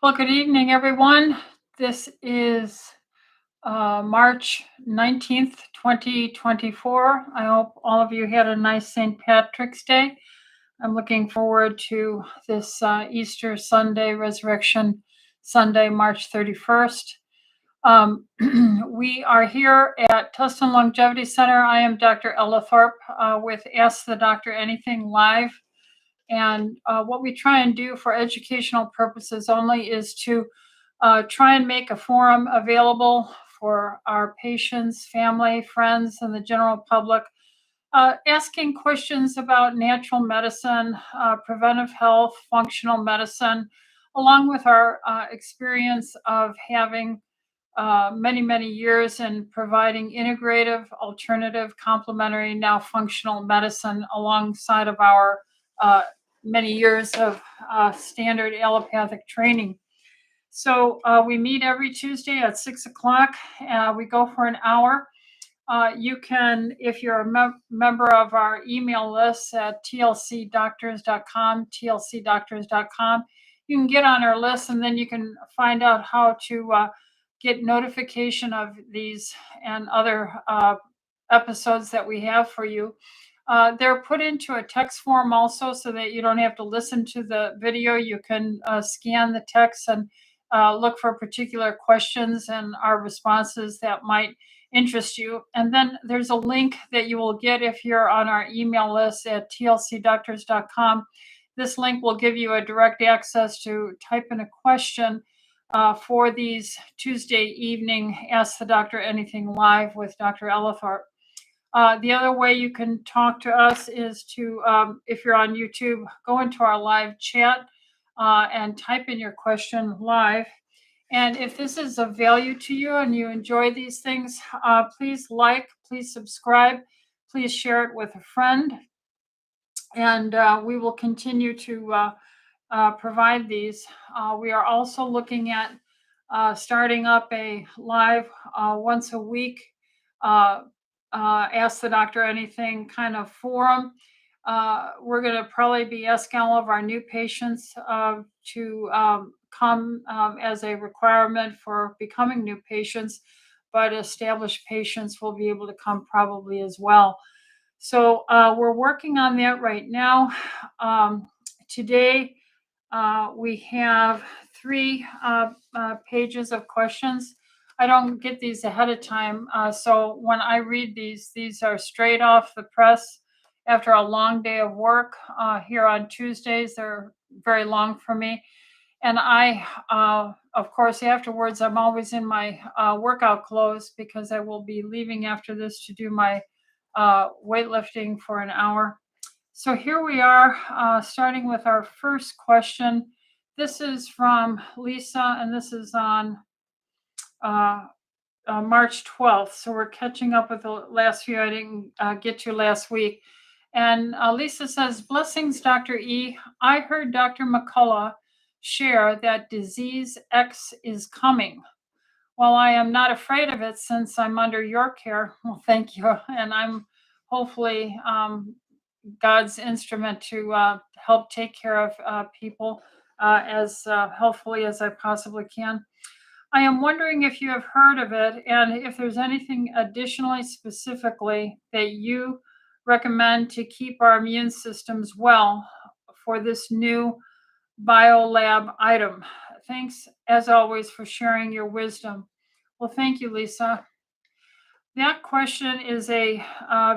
Well, good evening, everyone. This is March 19th, 2024. I hope all of you had a nice St. Patrick's Day. I'm looking forward to this Easter Sunday, Resurrection Sunday, March 31st. We are here at Tustin Longevity Center. I am Dr. Ellithorpe with Ask the Doctor Anything Live. And what we try and do for educational purposes only is to try and make a forum available for our patients, family, friends, and the general public, asking questions about natural medicine, preventive health, functional medicine, along with our experience of having many, many years in providing integrative, alternative, complementary, now functional medicine alongside of our uh, many years of standard allopathic training. So we meet every Tuesday at 6 o'clock. We go for an hour. You can, if you're a member of our email list at tlcdoctors.com, tlcdoctors.com, you can get on our list and then you can find out how to get notification of these and other episodes that we have for you. They're put into a text form also so that you don't have to listen to the video. You can scan the text and look for particular questions and our responses that might interest you. And then there's a link that you will get if you're on our email list at tlcdoctors.com. This link will give you a direct access to type in a question for these Tuesday evening Ask the Doctor Anything Live with Dr. Ellithorpe. The other way you can talk to us is to, if you're on YouTube, go into our live chat and type in your question live. And if this is of value to you and you enjoy these things, please like, please subscribe, please share it with a friend. And we will continue to provide these. We are also looking at starting up a live once a week Ask the Doctor Anything kind of forum. We're going to probably be asking all of our new patients to come as a requirement for becoming new patients, but established patients will be able to come probably as well. So we're working on that right now. Today, we have three pages of questions. I don't get these ahead of time. So when I read these are straight off the press after a long day of work here on Tuesdays. They're very long for me. And I, of course, afterwards, I'm always in my workout clothes because I will be leaving after this to do my weightlifting for an hour. So here we are, starting with our first question. This is from Lisa, and this is on March 12th. So we're catching up with the last few I didn't get to last week. And Lisa says, blessings, Dr. E. I heard Dr. McCullough share that disease X is coming. Well, I am not afraid of it since I'm under your care. Well, thank you. And I'm hopefully God's instrument to help take care of people as helpfully as I possibly can. I am wondering if you have heard of it and if there's anything additionally specifically that you recommend to keep our immune systems well for this new biolab item. Thanks, as always, for sharing your wisdom. Well, thank you, Lisa. That question is a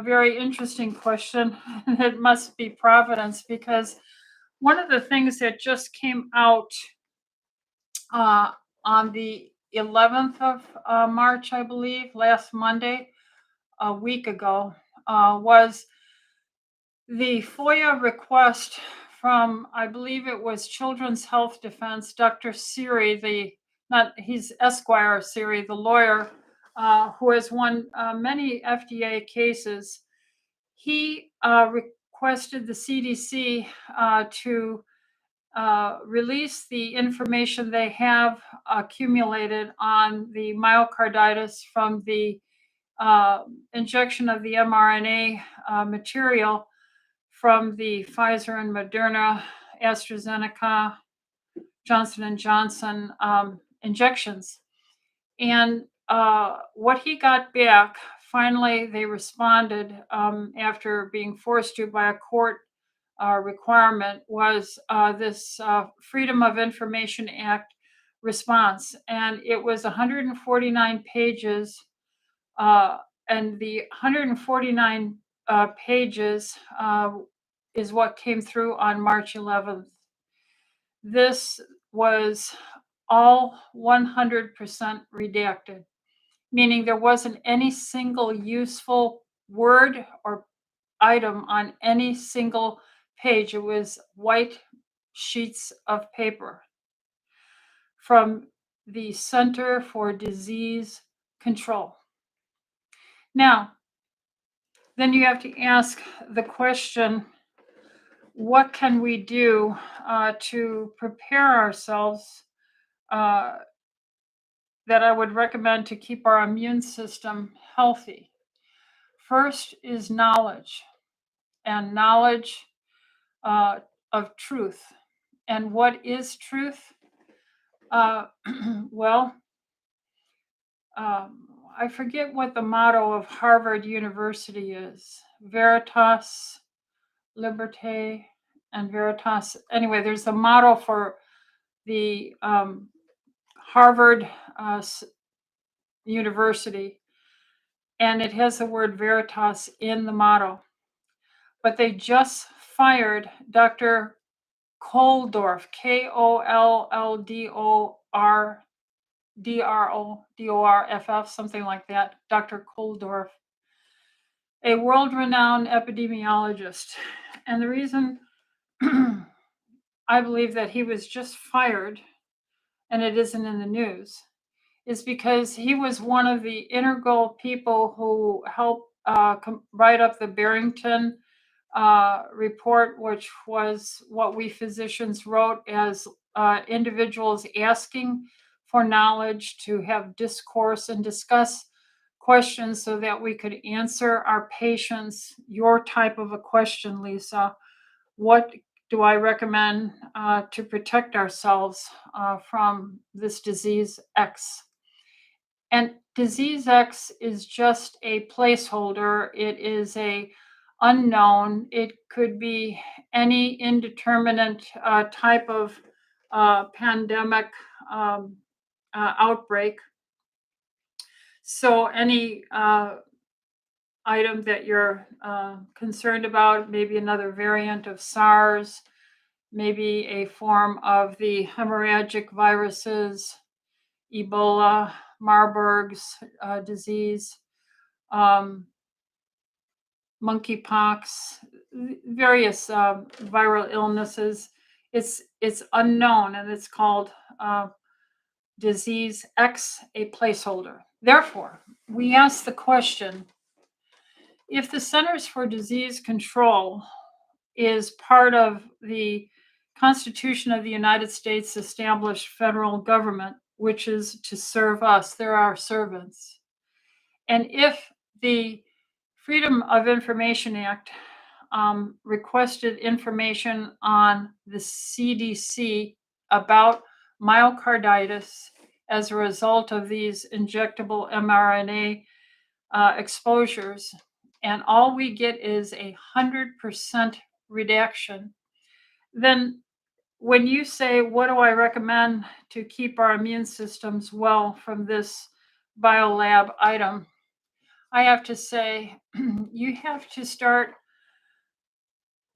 very interesting question. It must be Providence, because one of the things that just came out on the 11th of March, I believe, last Monday, a week ago, was the FOIA request from, I believe it was Children's Health Defense, Dr. Siri, he's Esquire Siri, the lawyer, who has won many FDA cases. He requested the CDC to release the information they have accumulated on the myocarditis from the injection of the mRNA material from the Pfizer and Moderna, AstraZeneca, Johnson & Johnson injections. And what he got back, finally they responded after being forced to by a court requirement, was this Freedom of Information Act response. And it was 149 pages. And the 149 pages is what came through on March 11th. This was all 100% redacted, meaning there wasn't any single useful word or item on any single page. It was white sheets of paper from the Center for Disease Control. Now, then you have to ask the question, what can we do to prepare ourselves that I would recommend to keep our immune system healthy? First is knowledge, and knowledge of truth. And what is truth? Well, I forget what the motto of Harvard University is. Veritas, Liberté, and Veritas. Anyway, there's a motto for the Harvard University, and it has the word Veritas in the motto. But they just fired Dr. Koldorf, Koldorf, something like that, Dr. Koldorf, a world-renowned epidemiologist. And the reason I believe that he was just fired, and it isn't in the news, is because he was one of the integral people who helped write up the Barrington report, which was what we physicians wrote as individuals asking for knowledge, to have discourse and discuss questions so that we could answer our patients your type of a question, Lisa. What do I recommend to protect ourselves from this disease X? And disease X is just a placeholder. It is a unknown. It could be any indeterminate type of pandemic outbreak. So any item that you're concerned about, maybe another variant of SARS, maybe a form of the hemorrhagic viruses, Ebola, Marburg's disease, monkeypox, various viral illnesses. It's unknown, and it's called disease X, a placeholder. Therefore, we ask the question, if the Centers for Disease Control is part of the Constitution of the United States established federal government, which is to serve us, they're our servants. And if the Freedom of Information Act requested information on the CDC about myocarditis as a result of these injectable mRNA exposures, and all we get is 100% redaction, then when you say, what do I recommend to keep our immune systems well from this biolab item, I have to say, you have to start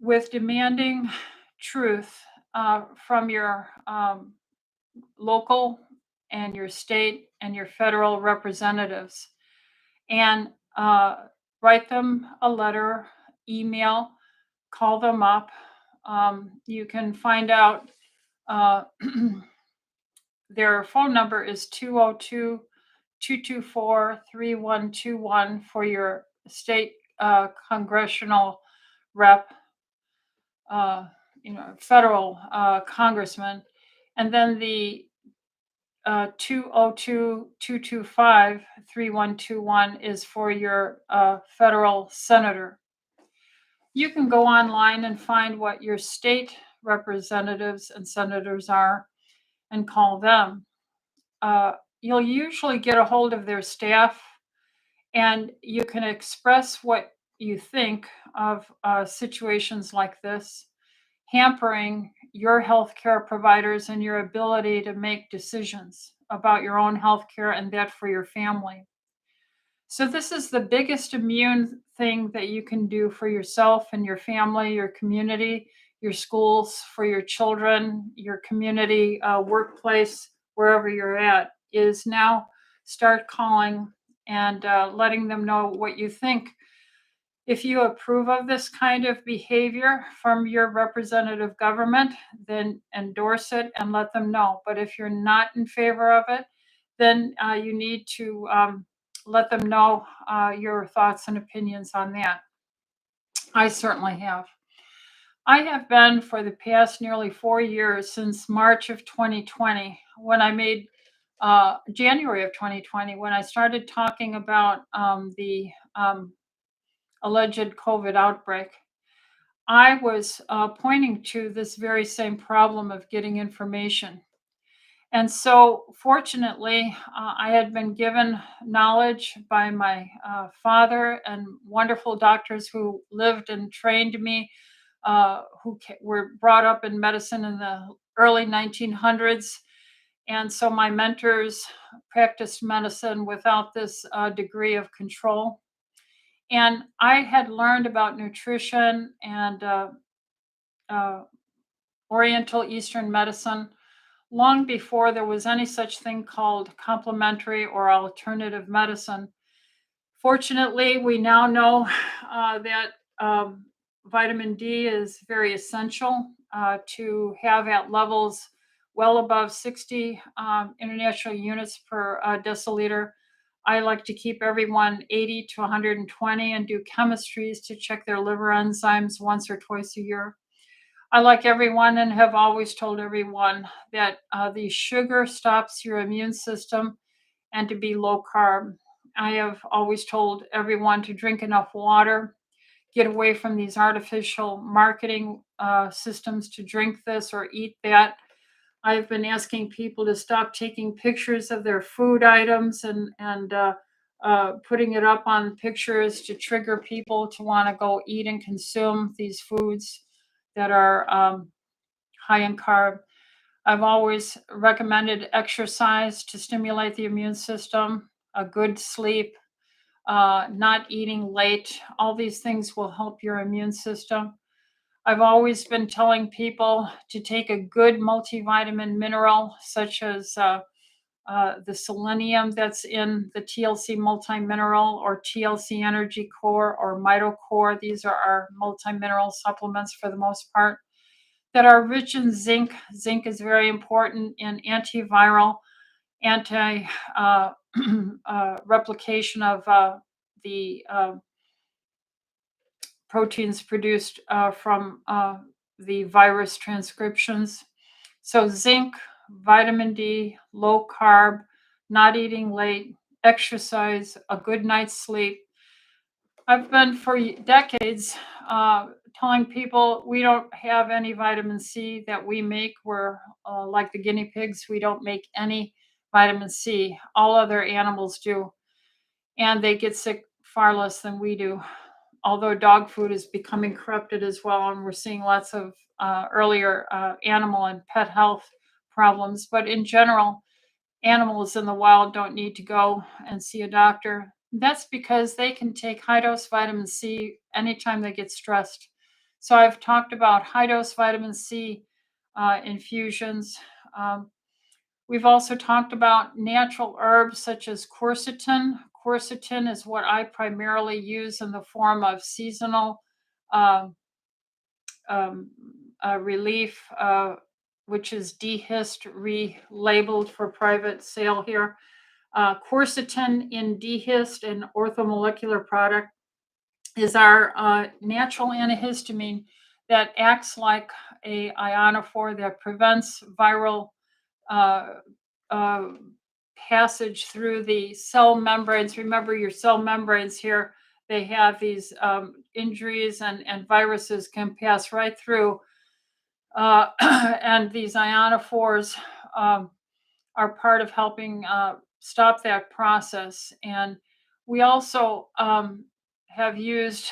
with demanding truth from your local and your state and your federal representatives, and write them a letter, email, call them up. You can find out their phone number is 202-224-3121 for your state congressional rep, federal congressman. And then the 202-225-3121 is for your federal senator. You can go online and find what your state representatives and senators are, and call them. You'll usually get a hold of their staff, and you can express what you think of situations like this, hampering your healthcare providers and your ability to make decisions about your own healthcare and that for your family. So, this is the biggest immune thing that you can do for yourself and your family, your community, your schools, for your children, your community, workplace, wherever you're at, is now start calling and letting them know what you think. If you approve of this kind of behavior from your representative government, then endorse it and let them know. But if you're not in favor of it, then you need to let them know your thoughts and opinions on that. I certainly have. I have been for the past nearly 4 years, since March of 2020, when I made January of 2020, when I started talking about the alleged COVID outbreak. I was pointing to this very same problem of getting information. And so, fortunately, I had been given knowledge by my father and wonderful doctors who lived and trained me, were brought up in medicine in the early 1900s. And so, my mentors practiced medicine without this degree of control. And I had learned about nutrition and uh, Oriental Eastern medicine long before there was any such thing called complementary or alternative medicine. Fortunately, we now know that vitamin D is very essential to have at levels well above 60 international units per deciliter. I like to keep everyone 80 to 120 and do chemistries to check their liver enzymes once or twice a year. I like everyone and have always told everyone that the sugar stops your immune system and to be low carb. I have always told everyone to drink enough water, get away from these artificial marketing systems to drink this or eat that. I've been asking people to stop taking pictures of their food items and putting it up on pictures to trigger people to want to go eat and consume these foods that are high in carb. I've always recommended exercise to stimulate the immune system, a good sleep, not eating late. All these things will help your immune system. I've always been telling people to take a good multivitamin mineral, such as the selenium that's in the TLC multimineral or TLC Energy Core or MitoCore. These are our multimineral supplements for the most part that are rich in zinc. Zinc is very important in antiviral, anti replication of the proteins produced from the virus transcriptions. So, zinc, vitamin D, low carb, not eating late, exercise, a good night's sleep. I've been for decades telling people we don't have any vitamin C that we make. We're like the guinea pigs. We don't make any vitamin C. All other animals do. And they get sick far less than we do. Although dog food is becoming corrupted as well, and we're seeing lots of earlier animal and pet health problems. But in general, animals in the wild don't need to go and see a doctor. That's because they can take high dose vitamin C anytime they get stressed. So I've talked about high dose vitamin C infusions. We've also talked about natural herbs such as quercetin. Quercetin is what I primarily use in the form of seasonal um, relief, which is dehist, relabeled for private sale here. Quercetin in dehist, an orthomolecular product, is our natural antihistamine that acts like a ionophore that prevents viral uh, uh, passage through the cell membranes. Remember, your cell membranes here, they have these injuries, and viruses can pass right through. And these ionophores are part of helping stop that process. And we also have used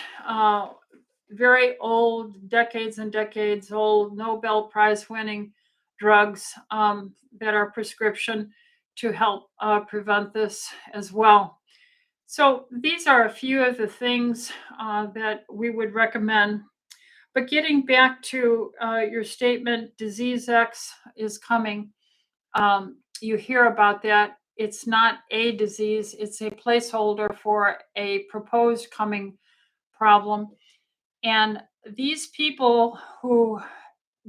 very old, decades and decades old Nobel Prize winning drugs that are prescription to help prevent this as well. So these are a few of the things that we would recommend. But getting back to your statement, disease X is coming. You hear about that. It's not a disease, it's a placeholder for a proposed coming problem. And these people who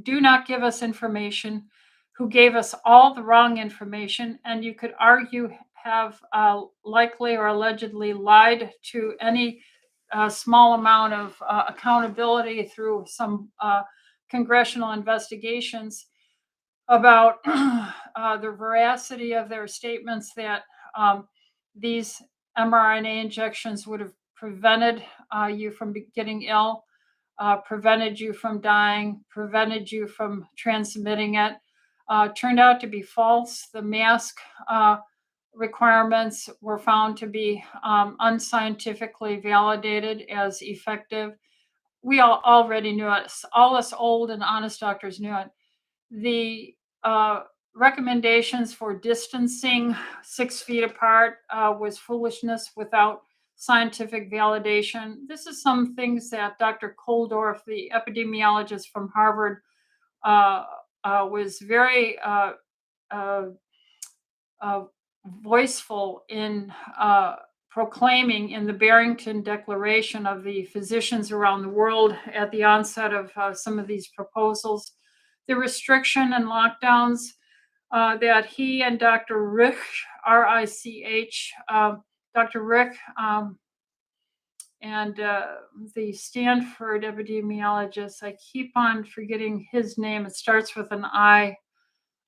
do not give us information, who gave us all the wrong information, and you could argue have likely or allegedly lied to any small amount of accountability through some congressional investigations about the veracity of their statements that these mRNA injections would have prevented you from getting ill, prevented you from dying, prevented you from transmitting it, turned out to be false. The mask requirements were found to be unscientifically validated as effective. We all already knew it. All us old and honest doctors knew it. The recommendations for distancing 6 feet apart was foolishness without scientific validation. This is some things that Dr. Koldorf, the epidemiologist from Harvard, was very voiceful in proclaiming in the Barrington Declaration of the physicians around the world at the onset of some of these proposals. The restriction and lockdowns that he and Dr. Rich, R-I-C-H, Dr. Rick, and the Stanford epidemiologist, I keep on forgetting his name. It starts with an I.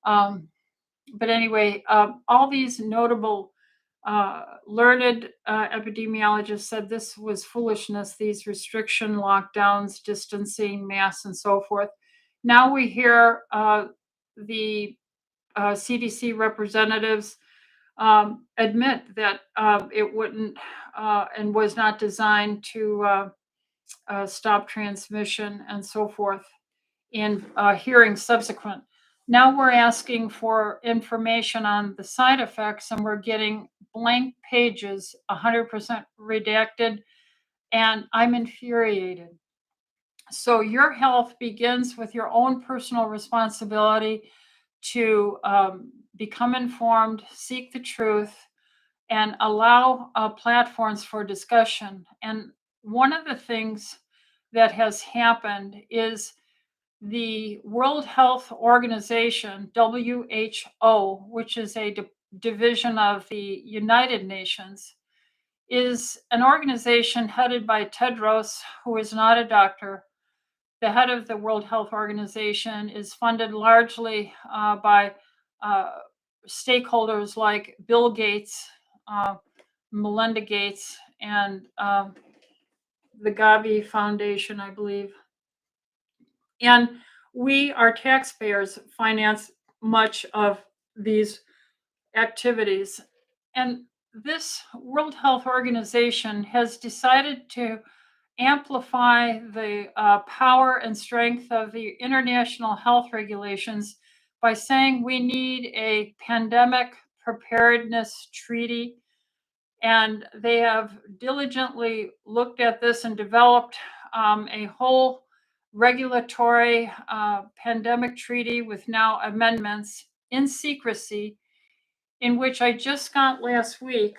But anyway, all these notable learned epidemiologists said this was foolishness, these restriction, lockdowns, distancing, masks, and so forth. Now we hear the CDC representatives admit that it wouldn't and was not designed to stop transmission and so forth in hearings subsequent. Now we're asking for information on the side effects, and we're getting blank pages, 100% redacted, and I'm infuriated. So your health begins with your own personal responsibility to become informed, seek the truth, and allow platforms for discussion. And one of the things that has happened is the World Health Organization, WHO, which is a division of the United Nations, is an organization headed by Tedros, who is not a doctor. The head of the World Health Organization is funded largely by stakeholders like Bill Gates, Melinda Gates, and the Gavi Foundation, I believe. And we, our taxpayers, finance much of these activities. And this World Health Organization has decided to amplify the power and strength of the international health regulations by saying we need a pandemic preparedness treaty. And they have diligently looked at this and developed a whole regulatory pandemic treaty with now amendments in secrecy, in which I just got last week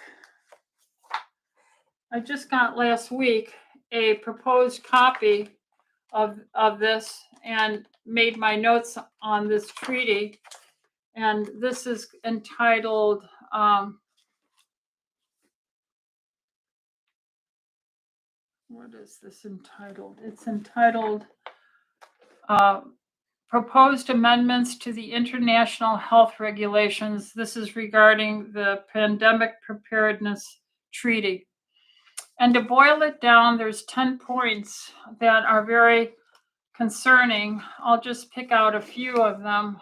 a proposed copy of this and made my notes on this treaty. And this is entitled, what is this entitled? It's entitled Proposed Amendments to the International Health Regulations. This is regarding the Pandemic Preparedness Treaty. And to boil it down, there's 10 points that are very concerning. I'll just pick out a few of them.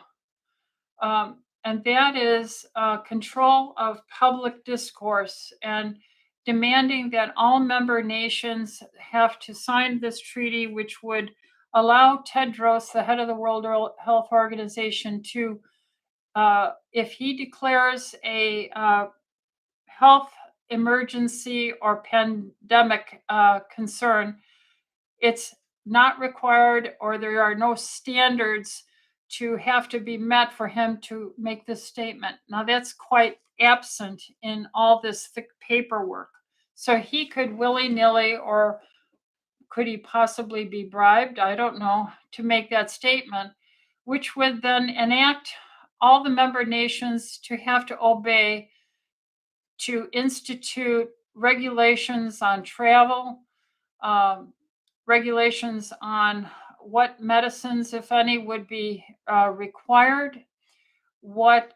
and that is control of public discourse and demanding that all member nations have to sign this treaty, which would allow Tedros, the head of the World Health Organization, to, if he declares a health emergency or pandemic concern, it's not required, or there are no standards to have to be met for him to make this statement. Now, that's quite absent in all this thick paperwork. So he could willy-nilly, or could he possibly be bribed? I don't know, to make that statement, which would then enact all the member nations to have to obey, to institute regulations on travel, um, regulations on what medicines, if any, would be required, what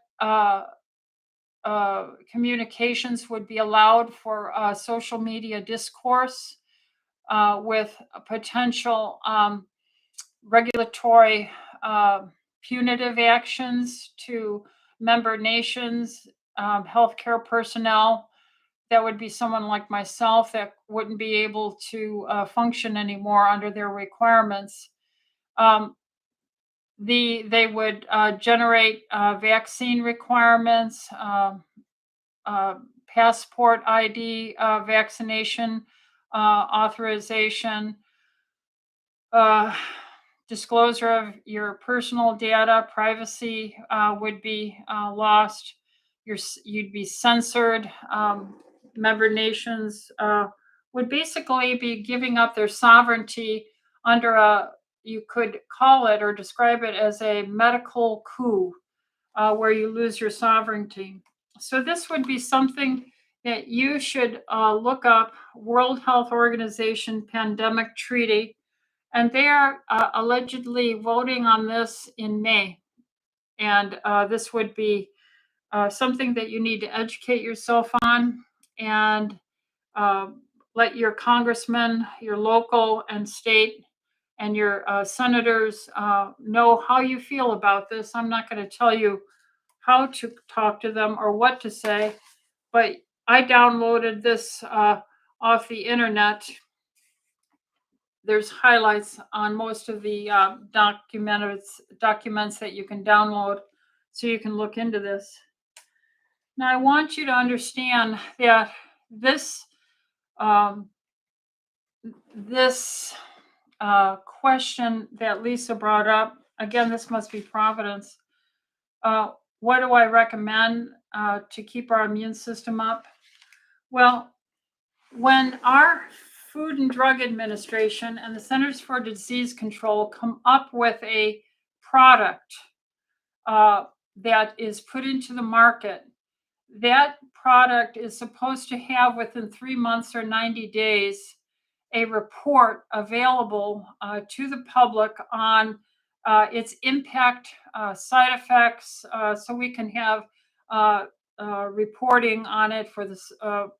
communications would be allowed for social media discourse, with a potential regulatory punitive actions to member nations, healthcare personnel. That would be someone like myself that wouldn't be able to function anymore under their requirements. They would generate vaccine requirements, passport ID, vaccination authorization, disclosure of your personal data, privacy would be lost. You'd be censored. Member nations would basically be giving up their sovereignty under you could call it or describe it as a medical coup, where you lose your sovereignty. So this would be something that you should look up: World Health Organization Pandemic Treaty. And they are allegedly voting on this in May. And this would be something that you need to educate yourself on, and let your congressmen, your local and state, and your senators know how you feel about this. I'm not going to tell you how to talk to them or what to say, but I downloaded this off the internet. There's highlights on most of the documents that you can download, so you can look into this. Now, I want you to understand that this question that Lisa brought up, again, this must be Providence. What do I recommend to keep our immune system up? Well, when our Food and Drug Administration and the Centers for Disease Control come up with a product that is put into the market, that product is supposed to have within 3 months or 90 days a report available to the public on its impact, side effects, so we can have reporting on it for this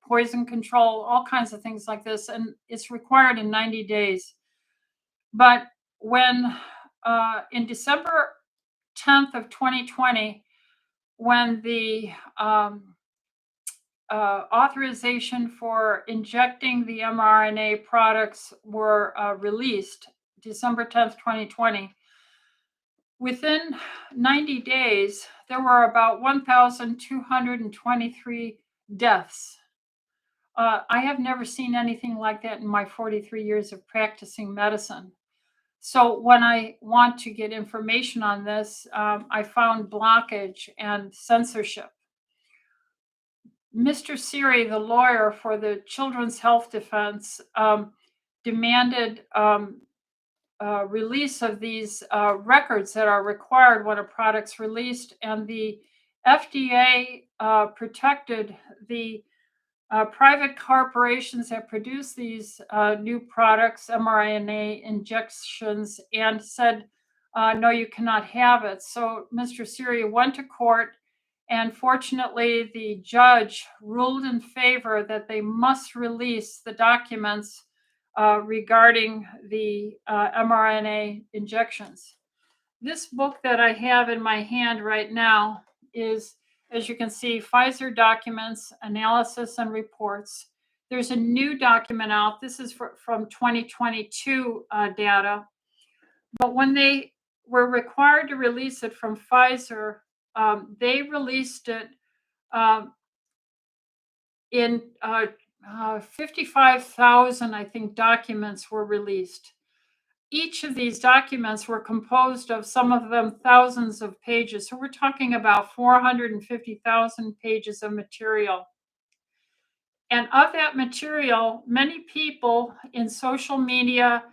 poison control, all kinds of things like this. And it's required in 90 days. But when in December 10th of 2020, when the authorization for injecting the mRNA products were released, December 10th, 2020, within 90 days, there were about 1,223 deaths. I have never seen anything like that in my 43 years of practicing medicine. So when I want to get information on this, I found blockage and censorship. Mr. Siri, the lawyer for the Children's Health Defense, demanded release of these records that are required when a product's released, and the FDA protected the private corporations that produce these new products, mRNA injections, and said, no, you cannot have it. So Mr. Siri went to court, and fortunately, the judge ruled in favor that they must release the documents regarding the mRNA injections. This book that I have in my hand right now is, as you can see, Pfizer documents, analysis, and reports. There's a new document out. This is from 2022 data. But when they were required to release it from Pfizer, they released it in 55,000, I think, documents were released. Each of these documents were composed of, some of them, thousands of pages. So we're talking about 450,000 pages of material. And of that material, many people in social media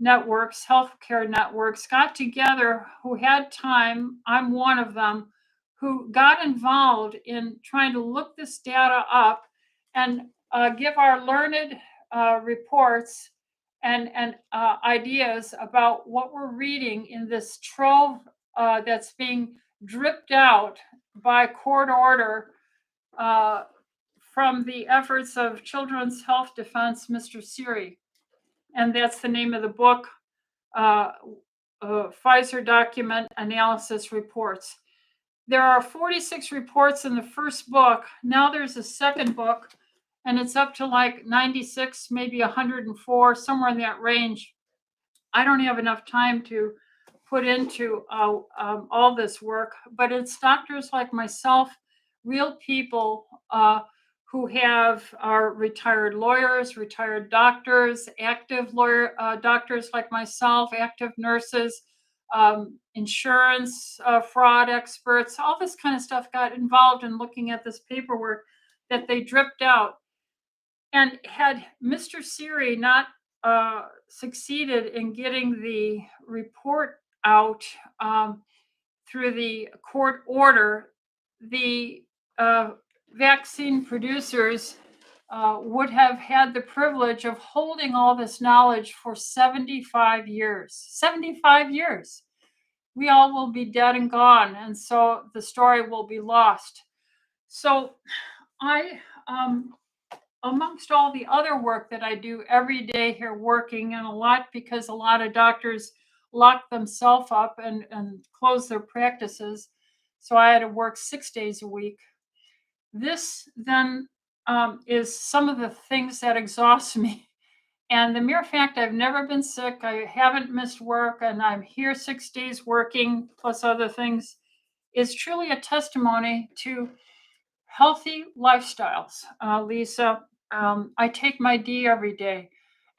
networks, healthcare networks, got together who had time. I'm one of them who got involved in trying to look this data up and give our learned reports and ideas about what we're reading in this trove that's being dripped out by court order from the efforts of Children's Health Defense, Mr. Siri. And that's the name of the book, Pfizer Document Analysis Reports. There are 46 reports in the first book. Now there's a second book, and it's up to like 96, maybe 104, somewhere in that range. I don't have enough time to put into all this work, but it's doctors like myself, real people who are retired lawyers, retired doctors, active doctors like myself, active nurses, insurance fraud experts, all this kind of stuff got involved in looking at this paperwork that they dripped out. And had Mr. Siri not succeeded in getting the report out through the court order, the vaccine producers would have had the privilege of holding all this knowledge for 75 years. 75 years. We all will be dead and gone, and so the story will be lost. So I, amongst all the other work that I do every day here working, and a lot because a lot of doctors lock themselves up and close their practices, so I had to work 6 days a week. This then is some of the things that exhaust me. And the mere fact I've never been sick, I haven't missed work, and I'm here 6 days working, plus other things, is truly a testimony to healthy lifestyles. Lisa, I take my D every day.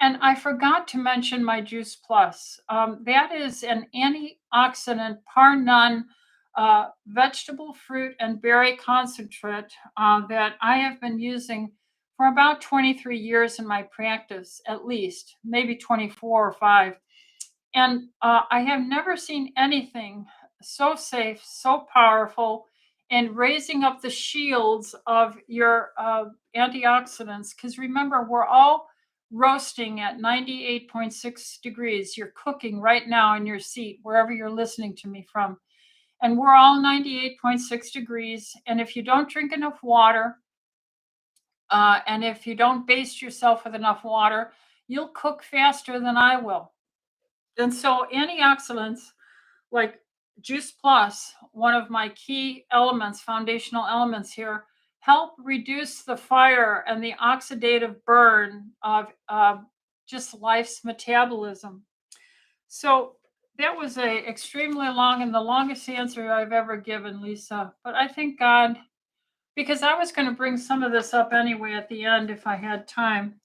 And I forgot to mention my Juice Plus. That is an antioxidant, par none, vegetable, fruit, and berry concentrate that I have been using for about 23 years in my practice, at least, maybe 24 or 5. And I have never seen anything so safe, so powerful in raising up the shields of your antioxidants. Because remember, we're all roasting at 98.6 degrees. You're cooking right now in your seat, wherever you're listening to me from. And we're all 98.6 degrees. And if you don't drink enough water, and if you don't baste yourself with enough water, you'll cook faster than I will. And so antioxidants like Juice Plus, one of my key elements, foundational elements here, help reduce the fire and the oxidative burn of just life's metabolism. So that was extremely long and the longest answer I've ever given, Lisa. But I thank God, because I was going to bring some of this up anyway at the end if I had time.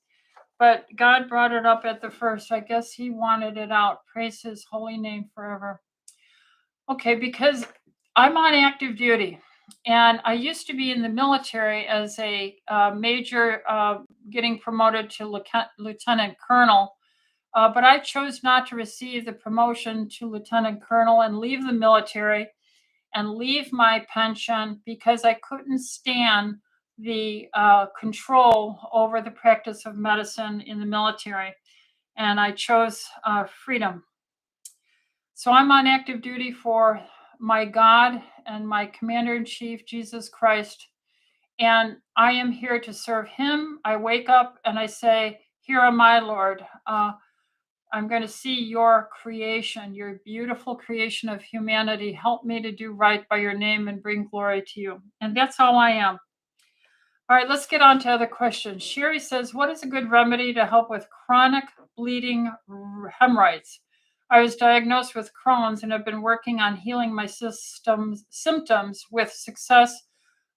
But God brought it up at the first. I guess he wanted it out. Praise his holy name forever. Okay, because I'm on active duty. And I used to be in the military as a major, getting promoted to lieutenant colonel. But I chose not to receive the promotion to lieutenant colonel and leave the military and leave my pension because I couldn't stand the control over the practice of medicine in the military. And I chose freedom. So I'm on active duty for my God and my Commander-in-Chief, Jesus Christ. And I am here to serve him. I wake up and I say, here am I, Lord. I'm going to see your creation, your beautiful creation of humanity. Help me to do right by your name and bring glory to you. And that's all I am. All right, let's get on to other questions. Sherry says, what is a good remedy to help with chronic bleeding hemorrhoids? I was diagnosed with Crohn's and have been working on healing my symptoms with success,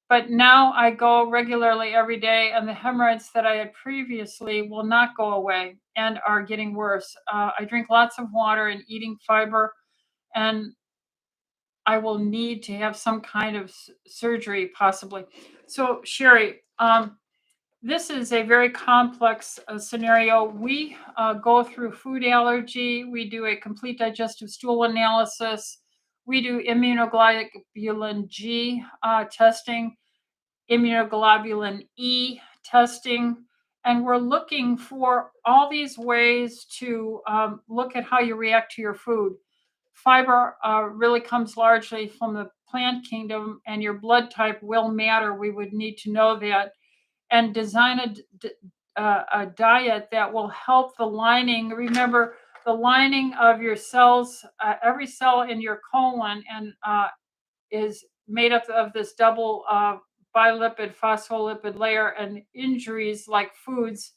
but now I go regularly every day, and the hemorrhoids that I had previously will not go away and are getting worse. I drink lots of water and eating fiber, and I will need to have some kind of surgery possibly. So Sherry, this is a very complex scenario. We go through food allergy. We do a complete digestive stool analysis. We do immunoglobulin G testing, immunoglobulin E testing, and we're looking for all these ways to look at how you react to your food. Fiber really comes largely from the plant kingdom, and your blood type will matter. We would need to know that and design a diet that will help the lining. Remember, the lining of your cells, every cell in your colon and is made up of this double bilipid phospholipid layer, and injuries like foods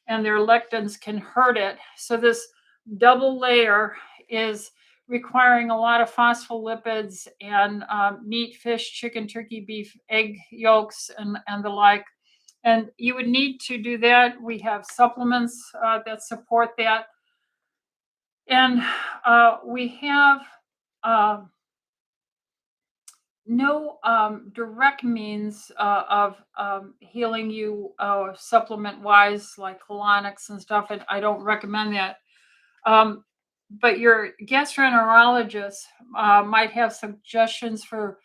and their lectins can hurt it. So this double layer is requiring a lot of phospholipids and meat, fish, chicken, turkey, beef, egg yolks, and the like. And you would need to do that. We have supplements that support that. And we have no direct means of healing you supplement-wise, like colonics and stuff. And I don't recommend that. But your gastroenterologist might have suggestions for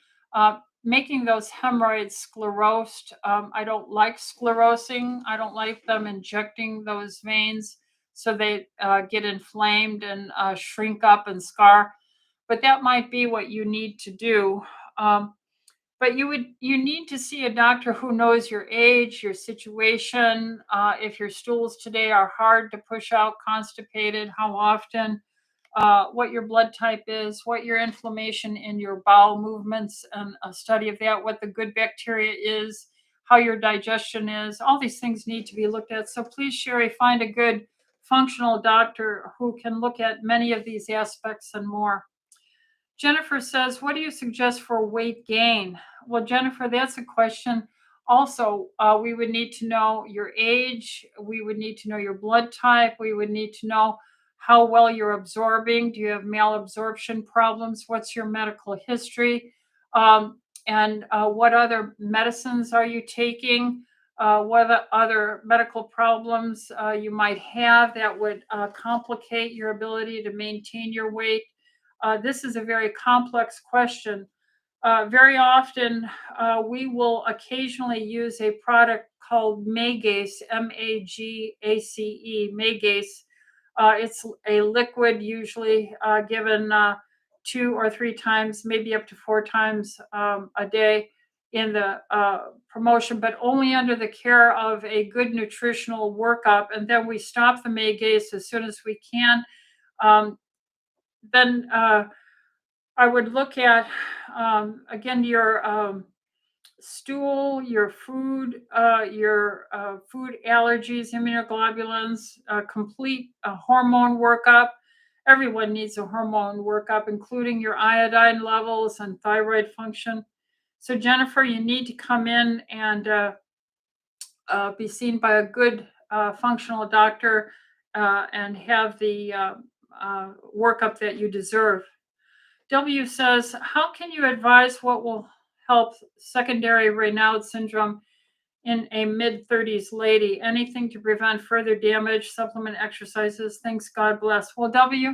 making those hemorrhoids sclerosed. I don't like sclerosing. I don't like them injecting those veins so they get inflamed and shrink up and scar. But that might be what you need to do. But you need to see a doctor who knows your age, your situation, if your stools today are hard to push out, constipated, how often, what your blood type is, what your inflammation in your bowel movements, and a study of that, what the good bacteria is, how your digestion is. All these things need to be looked at. So please, Sherry, find a good functional doctor who can look at many of these aspects and more. Jennifer says, what do you suggest for weight gain? Well, Jennifer, that's a question. Also, we would need to know your age. We would need to know your blood type. We would need to know how well you're absorbing. Do you have malabsorption problems? What's your medical history? And what other medicines are you taking? What other medical problems you might have that would complicate your ability to maintain your weight? This is a very complex question. Very often, we will occasionally use a product called Magace, Magace, Magace. It's a liquid, usually given 2 or 3 times, maybe up to 4 times a day in the promotion, but only under the care of a good nutritional workup. And then we stop the Magace as soon as we can. Then I would look at, again, your stool, your food allergies, immunoglobulins, complete hormone workup. Everyone needs a hormone workup, including your iodine levels and thyroid function. So Jennifer, you need to come in and be seen by a good functional doctor and have the workup that you deserve. W says, how can you advise what will help secondary Raynaud syndrome in a mid-30s lady? Anything to prevent further damage, supplement exercises, thanks, God bless. Well, W,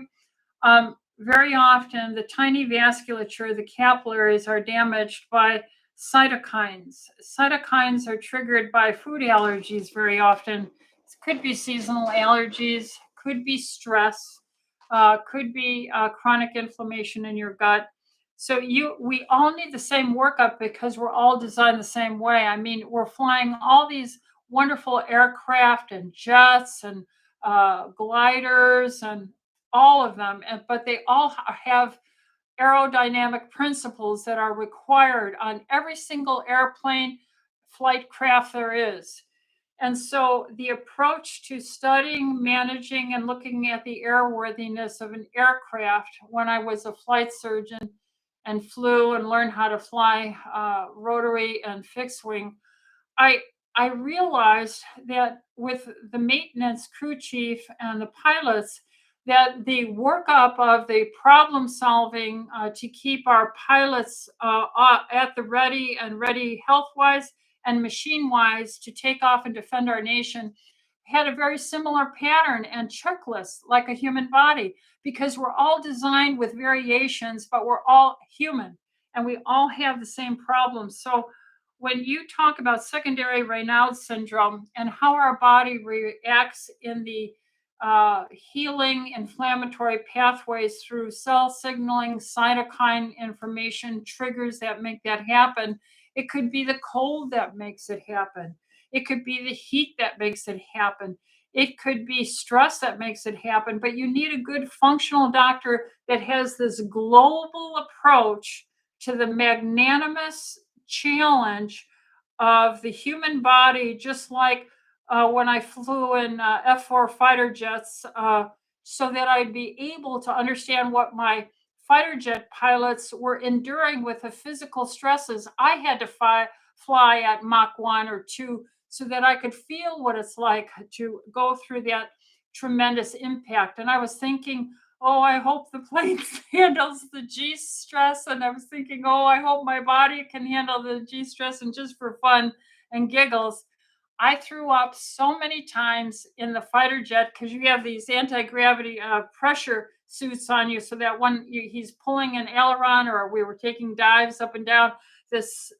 very often the tiny vasculature, the capillaries are damaged by cytokines. Cytokines are triggered by food allergies very often. It could be seasonal allergies, could be stress, could be chronic inflammation in your gut. So we all need the same workup because we're all designed the same way. I mean, we're flying all these wonderful aircraft and jets and gliders and all of them, but they all have aerodynamic principles that are required on every single airplane flight craft there is. And so the approach to studying, managing, and looking at the airworthiness of an aircraft when I was a flight surgeon and flew and learned how to fly rotary and fixed wing, I I realized that with the maintenance crew chief and the pilots, that the workup of the problem solving to keep our pilots at the ready and ready health wise and machine wise to take off and defend our nation had a very similar pattern and checklist like a human body, because we're all designed with variations, but we're all human and we all have the same problems. So when you talk about secondary Raynaud syndrome and how our body reacts in the healing inflammatory pathways through cell signaling, cytokine information, triggers that make that happen, it could be the cold that makes it happen. It could be the heat that makes it happen. It could be stress that makes it happen. But you need a good functional doctor that has this global approach to the magnanimous challenge of the human body, just like when I flew in F-4 fighter jets, so that I'd be able to understand what my fighter jet pilots were enduring with the physical stresses I had to fly at Mach 1 or 2, so that I could feel what it's like to go through that tremendous impact. And I was thinking, oh, I hope the plane handles the G stress. And I was thinking, oh, I hope my body can handle the G stress. And just for fun and giggles, I threw up so many times in the fighter jet, because you have these anti-gravity pressure suits on you, so that when he's pulling an aileron or we were taking dives up and down, this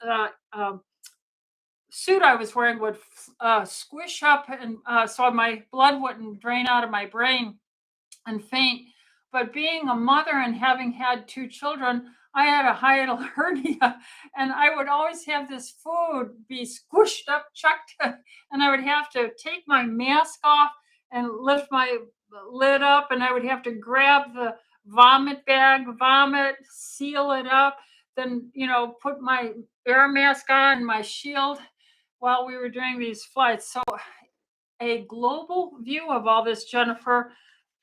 suit I was wearing would squish up, and so my blood wouldn't drain out of my brain and faint. But being a mother and having had two children, I had a hiatal hernia, and I would always have this food be squished up, chucked, and I would have to take my mask off and lift my lid up, and I would have to grab the vomit bag, vomit, seal it up, then put my air mask on, my shield, while we were doing these flights. So a global view of all this, Jennifer,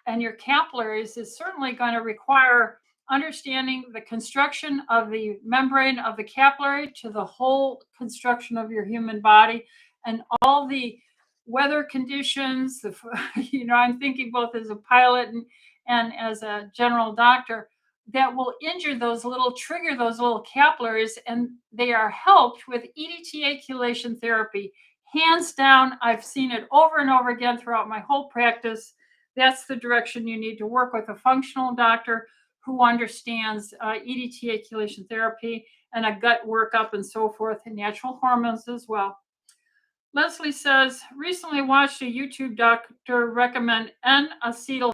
and your capillaries is certainly going to require understanding the construction of the membrane of the capillary to the whole construction of your human body and all the weather conditions. I'm thinking both as a pilot and as a general doctor, that will trigger those little capillaries, and they are helped with EDTA chelation therapy. Hands down, I've seen it over and over again throughout my whole practice. That's the direction you need to work with a functional doctor who understands EDTA chelation therapy and a gut workup and so forth, and natural hormones as well. Leslie says, recently watched a YouTube doctor recommend N-acetyl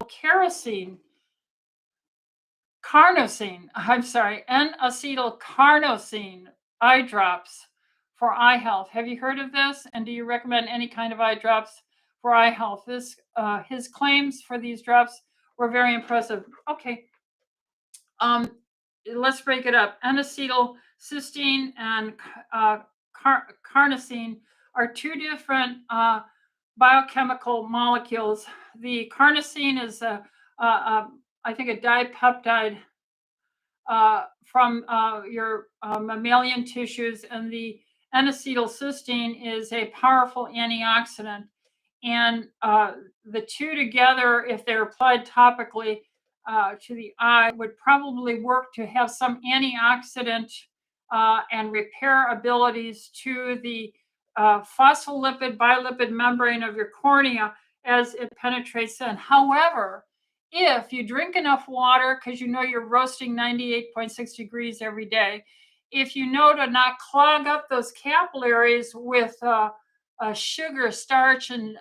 N-acetyl Carnosine eye drops for eye health. Have you heard of this? And do you recommend any kind of eye drops for eye health? His claims for these drops were very impressive. Okay, let's break it up. N-acetylcysteine and carnosine are two different biochemical molecules. The carnosine is I think a dipeptide from your mammalian tissues, and the N-acetylcysteine is a powerful antioxidant. And the two together, if they're applied topically to the eye, would probably work to have some antioxidant and repair abilities to the phospholipid bilipid membrane of your cornea as it penetrates in. However, if you drink enough water, because you're roasting 98.6 degrees every day, if you know to not clog up those capillaries with sugar, starch, and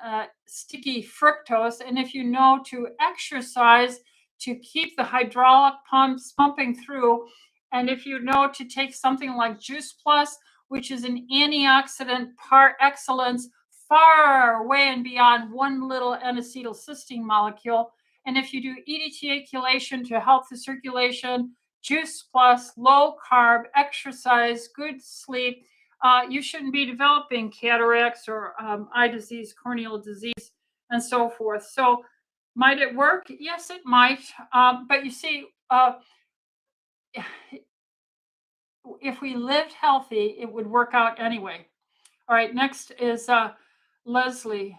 sticky fructose, and if you know to exercise to keep the hydraulic pumps pumping through, and if you know to take something like Juice Plus, which is an antioxidant par excellence, far way and beyond one little N-acetylcysteine molecule. And if you do edeticulation to help the circulation, juice plus, low carb, exercise, good sleep, you shouldn't be developing cataracts or eye disease, corneal disease, and so forth. So might it work? Yes, it might. But you see, if we lived healthy, it would work out anyway. All right, next is Leslie.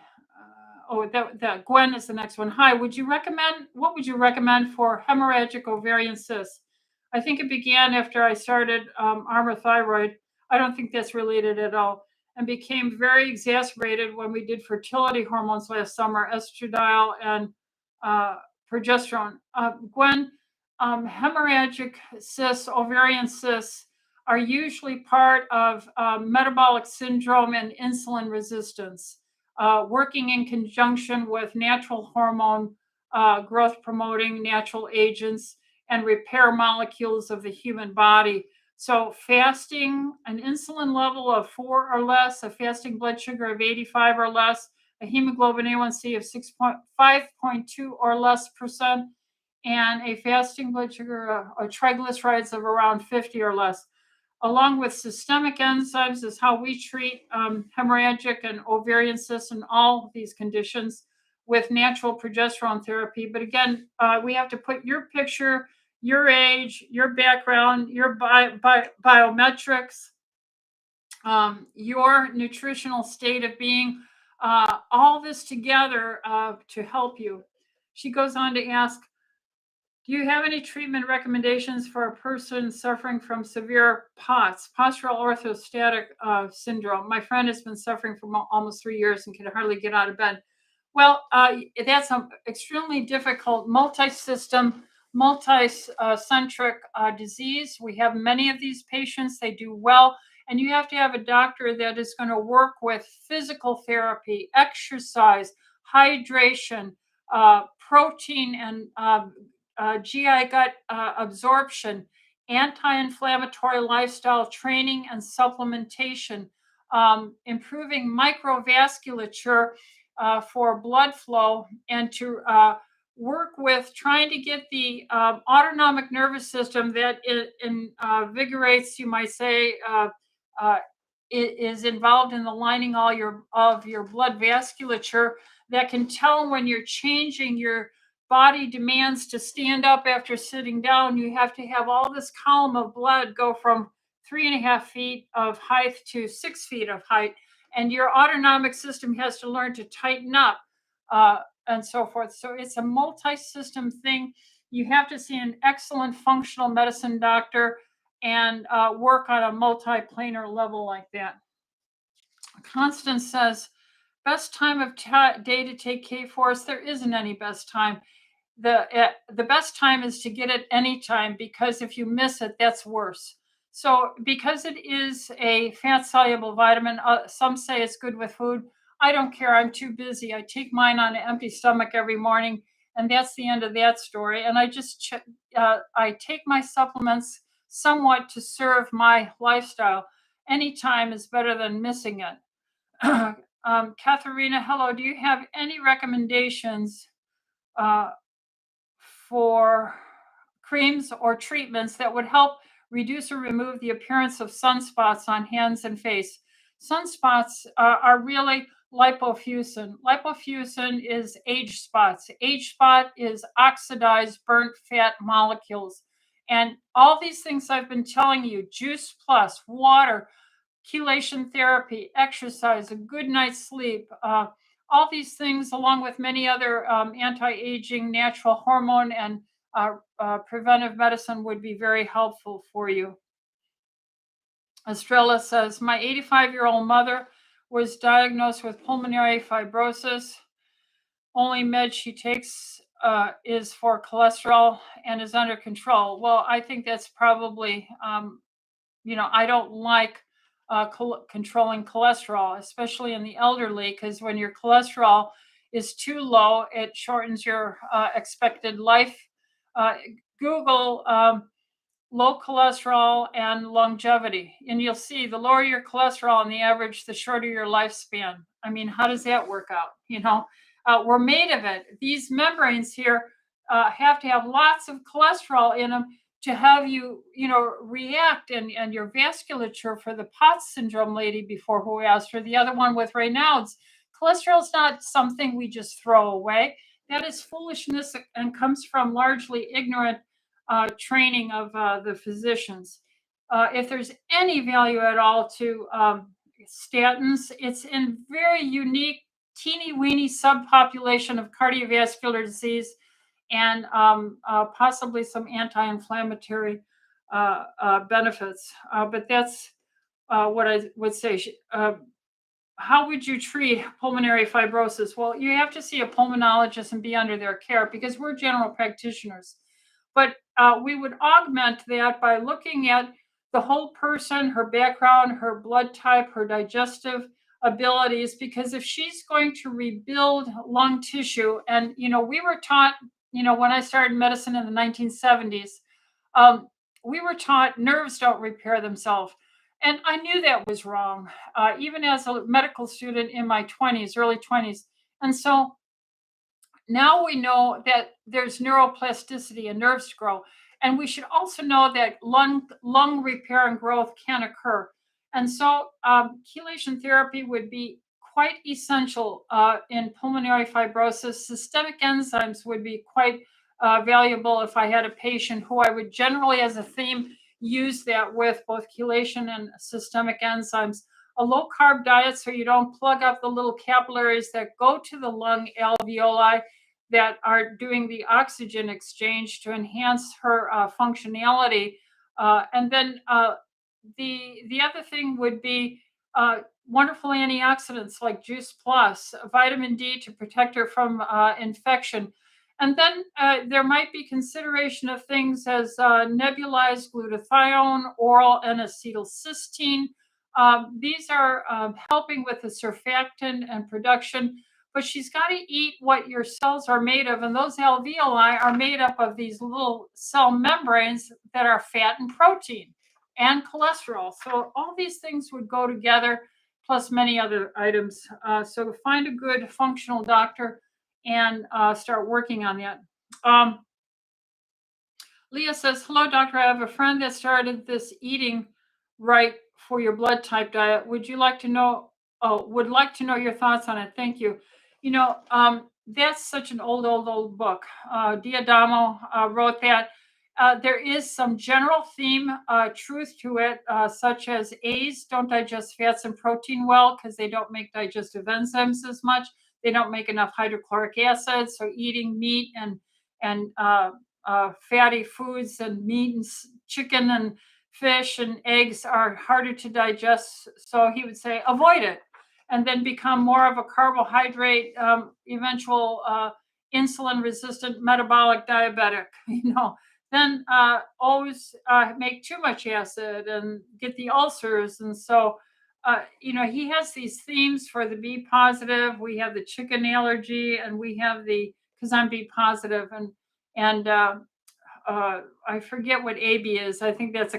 Gwen is the next one. Hi, what would you recommend for hemorrhagic ovarian cysts? I think it began after I started ARMRA thyroid. I don't think that's related at all, and became very exacerbated when we did fertility hormones last summer, estradiol and progesterone. Gwen, hemorrhagic cysts, ovarian cysts, are usually part of metabolic syndrome and insulin resistance, working in conjunction with natural hormone growth promoting natural agents and repair molecules of the human body. So fasting, an insulin level of 4 or less, a fasting blood sugar of 85 or less, a hemoglobin A1C of 5.2 or less percent, and a fasting blood sugar or triglycerides of around 50 or less, along with systemic enzymes, is how we treat hemorrhagic and ovarian cysts and all these conditions with natural progesterone therapy. But again, we have to put your picture, your age, your background, your biometrics, your nutritional state of being, all this together to help you. She goes on to ask, do you have any treatment recommendations for a person suffering from severe POTS, Postural Orthostatic Syndrome? My friend has been suffering for almost 3 years and can hardly get out of bed. Well, that's an extremely difficult multi-system, multi-centric disease. We have many of these patients. They do well. And you have to have a doctor that is going to work with physical therapy, exercise, hydration, protein, and GI gut absorption, anti-inflammatory lifestyle training and supplementation, improving microvasculature for blood flow, and to work with trying to get the autonomic nervous system that invigorates, you might say, is involved in the lining of your blood vasculature, that can tell when you're changing your body demands to stand up after sitting down. You have to have all this column of blood go from 3.5 feet of height to 6 feet of height. And your autonomic system has to learn to tighten up and so forth. So it's a multi-system thing. You have to see an excellent functional medicine doctor and work on a multi-planar level like that. Constance says, best time of day to take K-Force? There isn't any best time. The best time is to get it anytime, because if you miss it, that's worse. So because it is a fat soluble vitamin, some say it's good with food. I don't care. I'm too busy. I take mine on an empty stomach every morning, and that's the end of that story. And I just I take my supplements somewhat to serve my lifestyle. Anytime is better than missing it. Katharina, hello. Do you have any recommendations for creams or treatments that would help reduce or remove the appearance of sunspots on hands and face? Sunspots are really lipofuscin. Lipofuscin is age spots. Age spot is oxidized burnt fat molecules. And all these things I've been telling you, juice plus, water, chelation therapy, exercise, a good night's sleep, all these things, along with many other anti-aging, natural hormone, and preventive medicine, would be very helpful for you. Estrella says, my 85-year-old mother was diagnosed with pulmonary fibrosis. Only med she takes is for cholesterol and is under control. Well, I think that's probably, I don't like controlling cholesterol, especially in the elderly, because when your cholesterol is too low, it shortens your expected life. Google low cholesterol and longevity. And you'll see the lower your cholesterol on the average, the shorter your lifespan. I mean, how does that work out? We're made of it. These membranes here have to have lots of cholesterol in them to have you, react, and your vasculature. For the POTS syndrome lady before who asked her, the other one with Raynaud's, cholesterol is not something we just throw away. That is foolishness and comes from largely ignorant training of the physicians. If there's any value at all to statins, it's in very unique, teeny weeny subpopulation of cardiovascular disease and possibly some anti-inflammatory benefits. But that's what I would say. How would you treat pulmonary fibrosis? Well, you have to see a pulmonologist and be under their care because we're general practitioners. But we would augment that by looking at the whole person, her background, her blood type, her digestive abilities, because if she's going to rebuild lung tissue, and, we were taught, when I started medicine in the 1970s, we were taught nerves don't repair themselves. And I knew that was wrong, even as a medical student in my 20s, early 20s. And so now we know that there's neuroplasticity and nerves grow. And we should also know that lung repair and growth can occur. And so chelation therapy would be quite essential in pulmonary fibrosis. Systemic enzymes would be quite valuable if I had a patient who I would generally, as a theme, use that with both chelation and systemic enzymes. A low carb diet so you don't plug up the little capillaries that go to the lung alveoli that are doing the oxygen exchange to enhance her functionality. And then the other thing would be wonderful antioxidants like Juice Plus, vitamin D to protect her from infection. And then there might be consideration of things as nebulized glutathione, oral N-acetylcysteine. These are helping with the surfactant and production, but she's got to eat what your cells are made of. And those alveoli are made up of these little cell membranes that are fat and protein and cholesterol. So all these things would go together, plus many other items. So find a good functional doctor and start working on that. Leah says, hello, doctor. I have a friend that started this eating right for your blood type diet. Would like to know your thoughts on it. Thank you. That's such an old book. Diadamo wrote that. There is some general theme truth to it, such as A's don't digest fats and protein well because they don't make digestive enzymes as much. They don't make enough hydrochloric acid. So eating meat and fatty foods and meat and chicken and fish and eggs are harder to digest. So he would say avoid it, and then become more of a carbohydrate, eventual insulin resistant metabolic diabetic. Then always make too much acid and get the ulcers. And so, he has these themes for the B positive. We have the chicken allergy, and we have because I'm B positive, and I forget what AB is. I think that's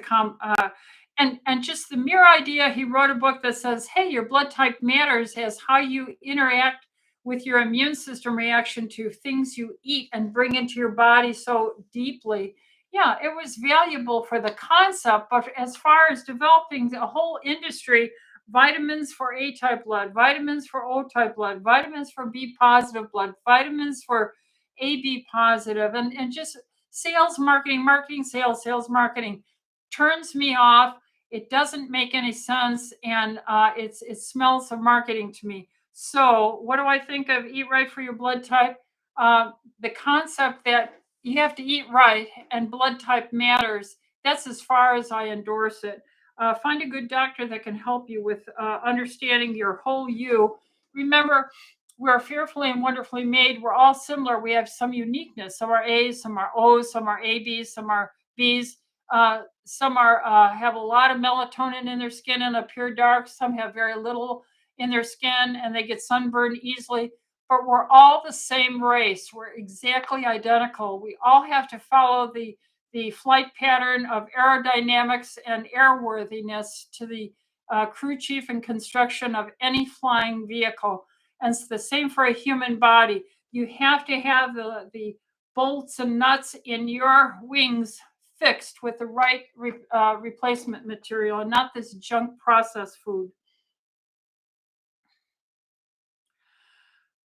and just the mere idea. He wrote a book that says, hey, your blood type matters as how you interact with your immune system reaction to things you eat and bring into your body so deeply. Yeah, it was valuable for the concept, but as far as developing a whole industry, vitamins for A-type blood, vitamins for O-type blood, vitamins for B positive blood, vitamins for AB positive, and just sales, marketing, sales, marketing turns me off. It doesn't make any sense, and it smells of marketing to me. So what do I think of eat right for your blood type? The concept that you have to eat right and blood type matters, that's as far as I endorse it. Find a good doctor that can help you with understanding your whole you. Remember, we're fearfully and wonderfully made. We're all similar. We have some uniqueness. Some are A's, some are O's, some are ABs, some are B's. Some have a lot of melatonin in their skin and appear dark. Some have very little in their skin and they get sunburned easily. But we're all the same race. We're exactly identical. We all have to follow the the flight pattern of aerodynamics and airworthiness to the crew chief and construction of any flying vehicle. And it's the same for a human body. You have to have the bolts and nuts in your wings fixed with the right replacement material and not this junk processed food.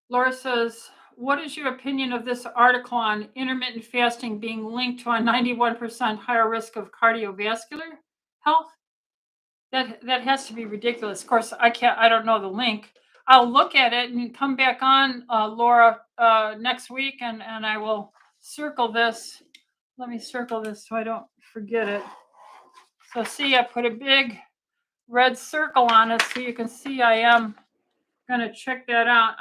Laura says, what is your opinion of this article on intermittent fasting being linked to a 91% higher risk of cardiovascular health? That has to be ridiculous. Of course, I don't know the link. I'll look at it and come back on, Laura, next week, and I will circle this. Let me circle this so I don't forget it. So see, I put a big red circle on it so you can see I am going to check that out.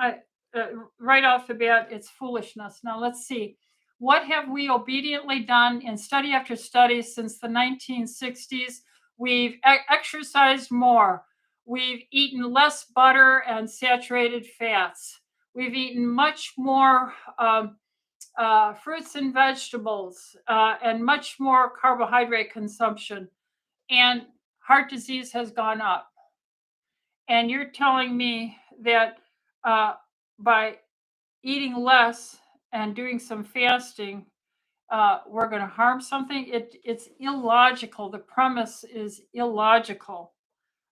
Right off the bat, it's foolishness. Now let's see. What have we obediently done in study after study since the 1960s? We've exercised more. We've eaten less butter and saturated fats. We've eaten much more fruits and vegetables and much more carbohydrate consumption. And heart disease has gone up. And you're telling me that by eating less and doing some fasting, we're going to harm something? It's illogical. The premise is illogical.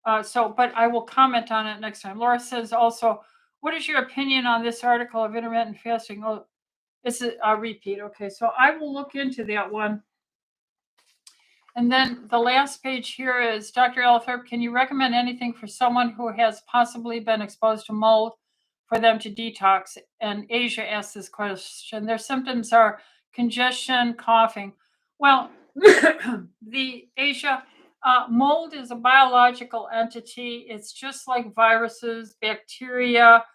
But I will comment on it next time. Laura says also, what is your opinion on this article of intermittent fasting? Oh, it's a repeat. Okay, so I will look into that one. And then the last page here is, Dr. Ellithorpe, can you recommend anything for someone who has possibly been exposed to mold for them to detox? And Asia asked this question. Their symptoms are congestion, coughing. Well, the Asia, mold is a biological entity. It's just like viruses, bacteria,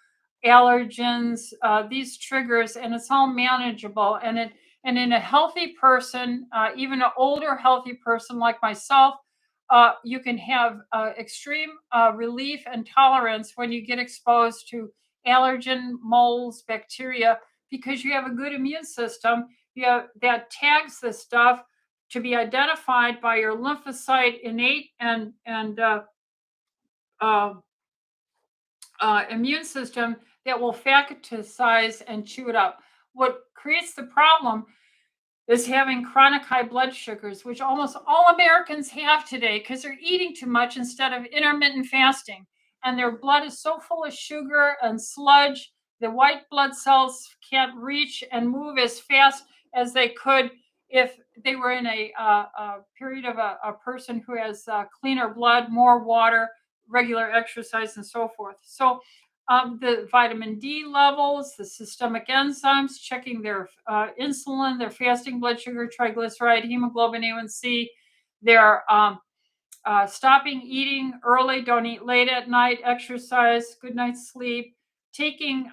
allergens, these triggers, and it's all manageable. And in a healthy person, even an older healthy person like myself, you can have extreme relief and tolerance when you get exposed to allergen, molds, bacteria, because you have a good immune system that tags this stuff to be identified by your lymphocyte innate and immune system that will phagocytize and chew it up. What creates the problem is having chronic high blood sugars, which almost all Americans have today because they're eating too much instead of intermittent fasting. And their blood is so full of sugar and sludge, the white blood cells can't reach and move as fast as they could if they were in a period of a person who has cleaner blood, more water, regular exercise, and so forth. So the vitamin D levels, the systemic enzymes, checking their insulin, their fasting blood sugar, triglyceride, hemoglobin A1C, their stopping eating early, don't eat late at night, exercise, good night's sleep, taking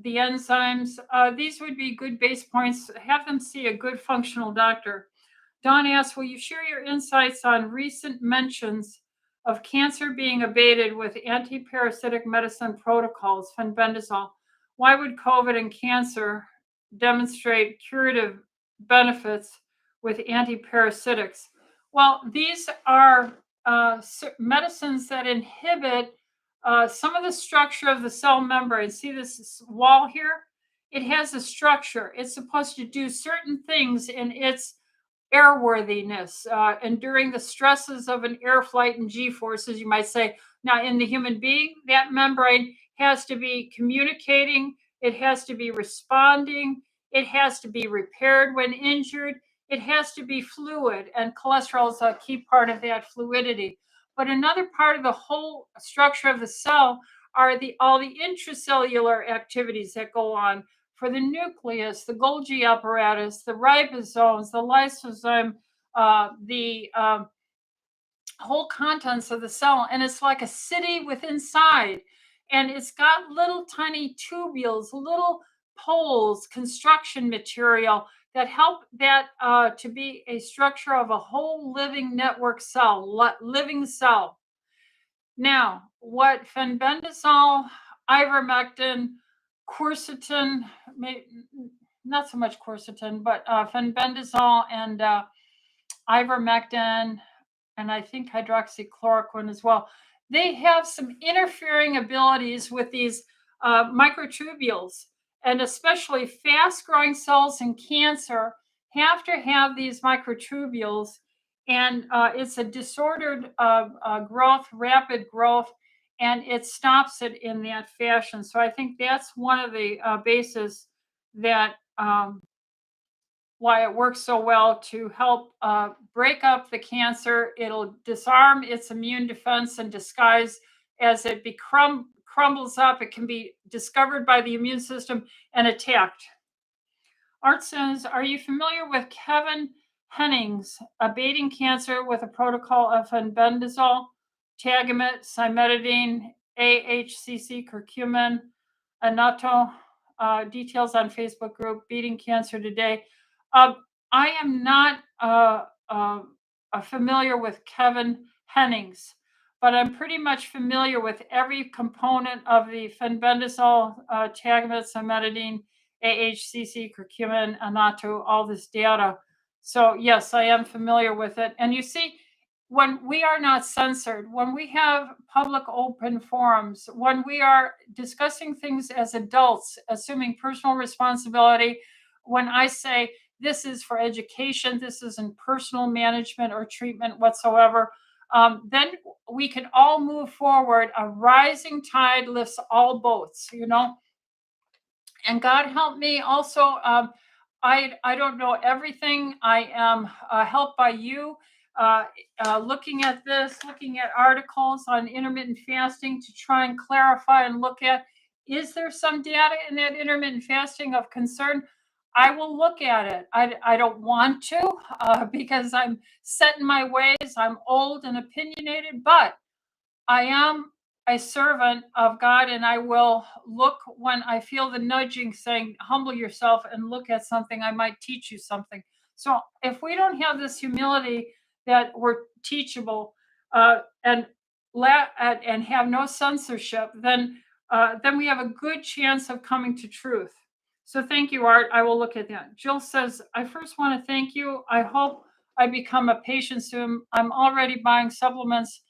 the enzymes. These would be good base points. Have them see a good functional doctor. Don asks, will you share your insights on recent mentions of cancer being abated with anti-parasitic medicine protocols, fenbendazole? Why would COVID and cancer demonstrate curative benefits with antiparasitics? Well, these are medicines that inhibit some of the structure of the cell membrane. See this wall here? It has a structure. It's supposed to do certain things in its airworthiness, enduring the stresses of an air flight and G-forces, you might say. Now, in the human being, that membrane has to be communicating, it has to be responding, it has to be repaired when injured, it has to be fluid, and cholesterol is a key part of that fluidity. But another part of the whole structure of the cell are all the intracellular activities that go on for the nucleus, the Golgi apparatus, the ribosomes, the lysosome, the whole contents of the cell. And it's like a city within inside. And it's got little tiny tubules, little poles, construction material that help that to be a structure of a whole living network cell, living cell. Now, what fenbendazole, ivermectin, quercetin, not so much quercetin, but fenbendazole and ivermectin, and I think hydroxychloroquine as well. They have some interfering abilities with these microtubules, and especially fast-growing cells in cancer have to have these microtubules, and it's a disordered growth, rapid growth, and it stops it in that fashion. So I think that's one of the bases that why it works so well to help break up the cancer. It'll disarm its immune defense and disguise as it crumbles up. It can be discovered by the immune system and attacked. Art says, are you familiar with Kevin Hennings, abating cancer with a protocol of fenbendazole, Tagamet, cimetidine, AHCC, curcumin, annatto? Details on Facebook group, Beating Cancer Today. I am not familiar with Kevin Hennings, but I'm pretty much familiar with every component of the fenbendazole, Tagamet, cimetidine, AHCC, curcumin, annatto, all this data. So yes, I am familiar with it. And you see, when we are not censored, when we have public open forums, when we are discussing things as adults, assuming personal responsibility, when I say this is for education, this isn't personal management or treatment whatsoever, then we can all move forward. A rising tide lifts all boats, you know. And God help me also. I don't know everything. I am helped by you. Looking at this, looking at articles on intermittent fasting to try and clarify and look at, is there some data in that intermittent fasting of concern? I will look at it. I don't want to because I'm set in my ways. I'm old and opinionated, but I am a servant of God, and I will look when I feel the nudging saying, humble yourself and look at something. I might teach you something. So if we don't have this humility that we're teachable and have no censorship, then we have a good chance of coming to truth. So thank you, Art. I will look at that. Jill says, I first want to thank you. I hope I become a patient soon. I'm already buying supplements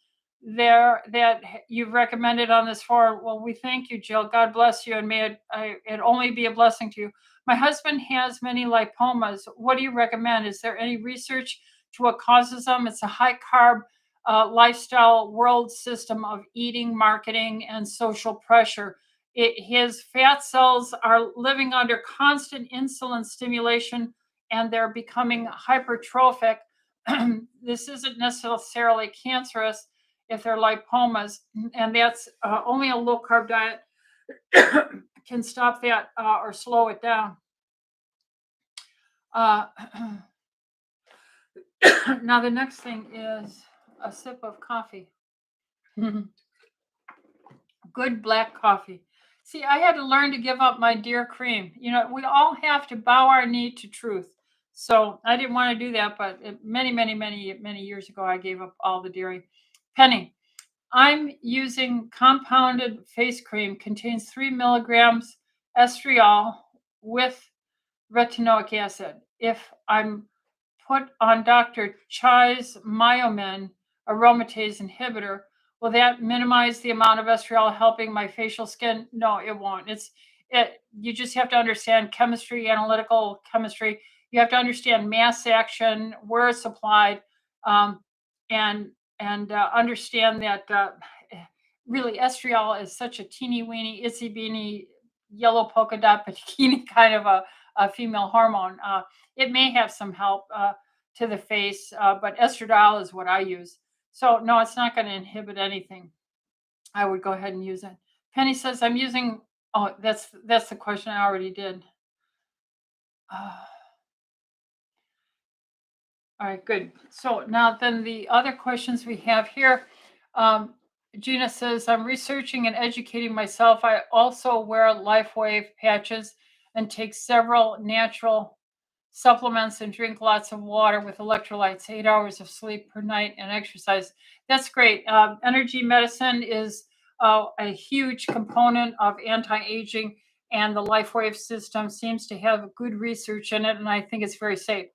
there that you've recommended on this forum. Well, we thank you, Jill. God bless you, and may it only be a blessing to you. My husband has many lipomas. What do you recommend? Is there any research to what causes them? It's a high carb lifestyle world system of eating, marketing, and social pressure. His fat cells are living under constant insulin stimulation, and they're becoming hypertrophic. This isn't necessarily cancerous if they're lipomas, and that's only a low carb diet can stop that or slow it down. Now the next thing is a sip of coffee. Good black coffee. See, I had to learn to give up my deer cream. You know, we all have to bow our knee to truth. So I didn't want to do that, but many years ago, I gave up all the dairy. Penny, I'm using compounded face cream, contains 3 milligrams estriol with retinoic acid. If I'm put on Dr. Chai's Myomin aromatase inhibitor, will that minimize the amount of estriol helping my facial skin? No, it won't. You just have to understand chemistry, analytical chemistry. You have to understand mass action, where it's applied, and understand that really estriol is such a teeny weeny, itsy beeny, yellow polka dot bikini kind of a female hormone. It may have some help to the face, but estradiol is what I use. So no, it's not going to inhibit anything. I would go ahead and use it. Penny says, I'm using, oh, that's the question I already did. All right, good. So now then the other questions we have here. Gina says, I'm researching and educating myself. I also wear LifeWave patches and take several natural supplements and drink lots of water with electrolytes, 8 hours of sleep per night and exercise. That's great. Energy medicine is a huge component of anti-aging. and the LifeWave system seems to have good research in it, and I think it's very safe.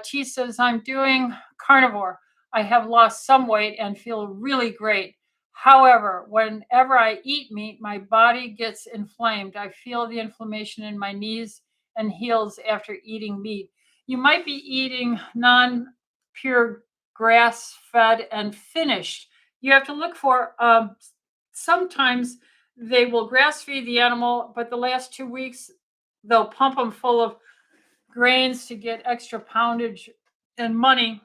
T says, I'm doing carnivore. I have lost some weight and feel really great. However, whenever I eat meat, my body gets inflamed. I feel the inflammation in my knees and heels after eating meat. You might be eating non-pure grass-fed and finished. You have to look for, sometimes they will grass feed the animal, but the last 2 weeks, they'll pump them full of grains to get extra poundage and money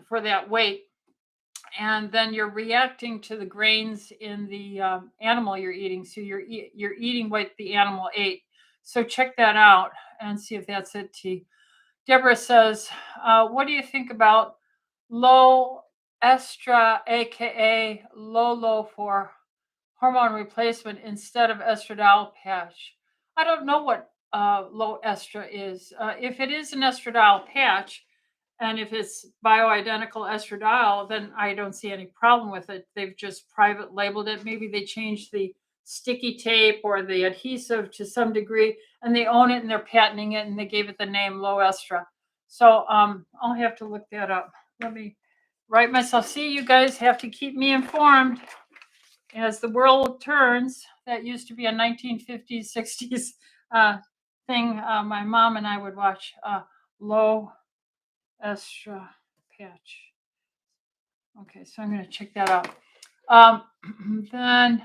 for that weight. And then you're reacting to the grains in the animal you're eating. So you're eating what the animal ate. So check that out and see if that's it, T. Deborah says, what do you think about low estra, aka low for hormone replacement instead of estradiol patch? I don't know what low estra is. If it is an estradiol patch, and if it's bioidentical estradiol, then I don't see any problem with it. They've just private labeled it. Maybe they changed the sticky tape or the adhesive to some degree, and they own it and they're patenting it, and they gave it the name low estra. So I'll have to look that up. Let me write myself. See, you guys have to keep me informed as the world turns. That used to be a 1950s, 60s thing. My mom and I would watch low estra patch. Okay, so I'm going to check that out. Then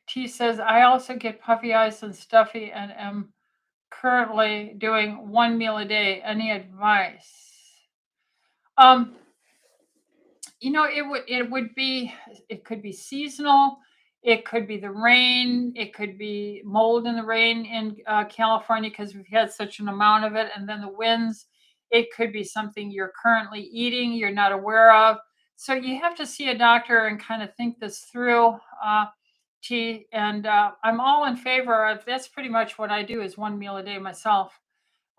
T says, I also get puffy eyes and stuffy and am currently doing 1 meal a day. Any advice? It could be seasonal. It could be the rain. It could be mold in the rain in California because we've had such an amount of it. And then the winds. It could be something you're currently eating you're not aware of. So you have to see a doctor and kind of think this through, T. And I'm all in favor of, that's pretty much what I do is 1 meal a day myself.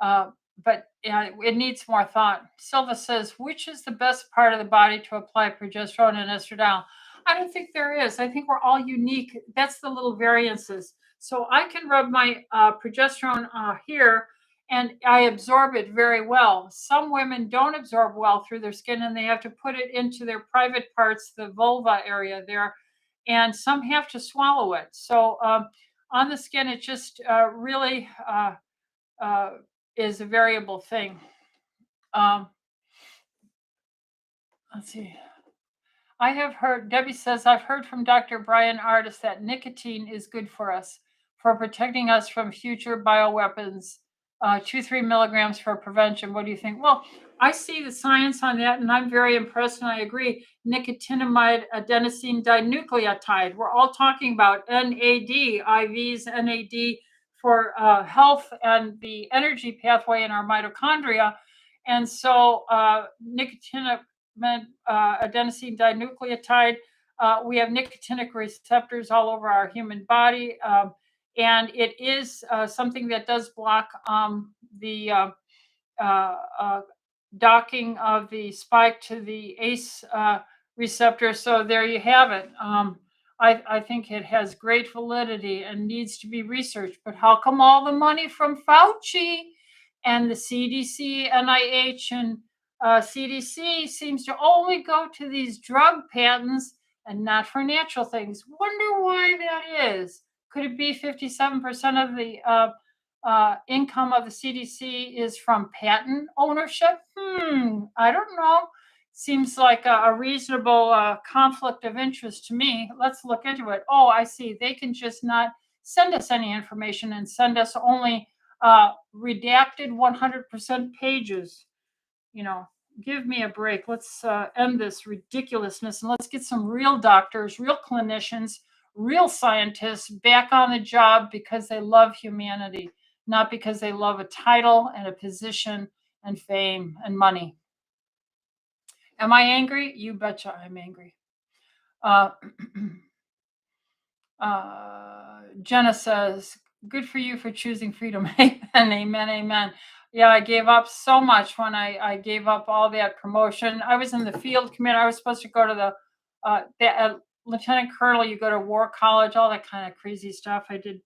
But it needs more thought. Silva says, which is the best part of the body to apply progesterone and estradiol? I don't think there is. I think we're all unique. That's the little variances. So I can rub my progesterone here, and I absorb it very well. Some women don't absorb well through their skin, and they have to put it into their private parts, the vulva area there, and some have to swallow it. So on the skin, it just really is a variable thing. Let's see. I have heard, Debbie says, I've heard from Dr. Bryan Ardis that nicotine is good for us, for protecting us from future bioweapons. 2-3 milligrams for prevention. What do you think? Well, I see the science on that, and I'm very impressed, and I agree. Nicotinamide adenosine dinucleotide. We're all talking about NAD, IVs, NAD for health and the energy pathway in our mitochondria. And so nicotinamide adenosine dinucleotide, we have nicotinic receptors all over our human body. And it is something that does block the docking of the spike to the ACE receptor. So there you have it. I think it has great validity and needs to be researched. But how come all the money from Fauci and the CDC, NIH, and CDC seems to only go to these drug patents and not for natural things? Wonder why that is. Could it be 57% of the income of the CDC is from patent ownership? I don't know. Seems like a reasonable conflict of interest to me. Let's look into it. Oh, I see. They can just not send us any information and send us only redacted 100% pages. Give me a break. Let's end this ridiculousness and let's get some real doctors, real clinicians, real scientists back on the job because they love humanity, not because they love a title and a position and fame and money. Am I angry? You betcha I'm angry. Jenna says, good for you for choosing freedom. Amen, amen, amen. Yeah, I gave up so much when I gave up all that promotion. I was in the field committee. I was supposed to go to the lieutenant colonel, you go to war college, all that kind of crazy stuff. I did.